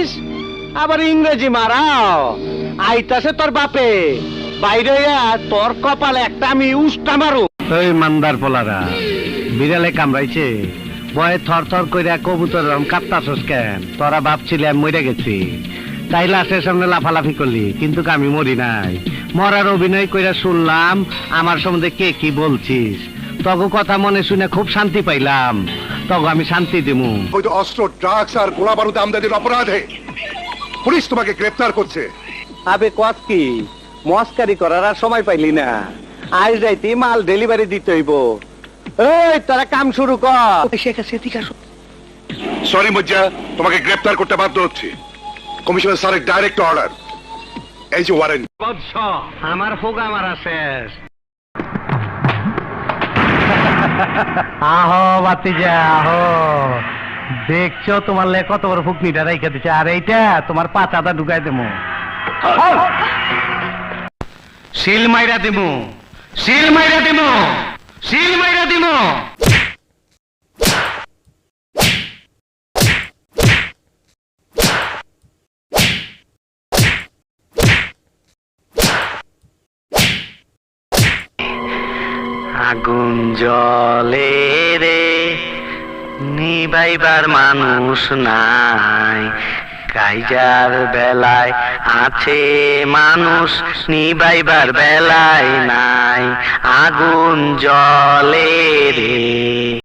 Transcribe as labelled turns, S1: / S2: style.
S1: মারিস, আবার ইংরেজি মারাও। আইতাছে তোর বাপে, বাইরে তোর কপালে একটা আমি উস্টা মারু। ওই মান্দার পোলারা, বিড়ালে কামড়াইছে, ভয়ে থর থর কইরা কবুতর কাঁপতাছস কেন? তোরা ভাবছিলি আমি মরে গেছি, তাই লাশের সামনে লাফালাফি করলি, কিন্তু আমি মরি নাই। মরার অভিনয় কইরা শুনলাম আমার সম্বন্ধে কে কি বলছিস। তগো কথা মনে শুনে খুব শান্তি পাইলাম, তগো আমি শান্তি দিমু।
S2: ওই তো অস্ত্র, ড্রাগস আর গোলা বারুদ আমদানির অপরাধে পুলিশ তোমাকে গ্রেফতার করছে।
S1: আবে কত কি মস্কারি করার আর সময় পাইলি না, আজ রাইতে মাল ডেলিভারি দিতে হইব। এই তোরা কাম শুরু কর।
S2: সরি মুজ্জা, তোমাকে গ্রেফতার করতে বাধ্য হচ্ছে। কমিশনার স্যারের ডাইরেক্ট অর্ডার, এই যে ওয়ারেন্ট।
S1: আমার হোগা মারা শেষ। আহো বাতিজা আহো, দেখছো তোমার লে কত বড় ফুকনিটা রাইখা দিচ্ছে, আর এইটা তোমার পাতাটা ঢুকাই দেবো, শিল মাইরা দিমু, শিল মাইরা দিমু, শিল মাইরা দিমু। আগুন জলে রে, নিবাইবার মানুষ নাই, কাইজার বেলায় আছে মানুষ, নিবাইবার বেলায় নাই। আগুন জলে রে।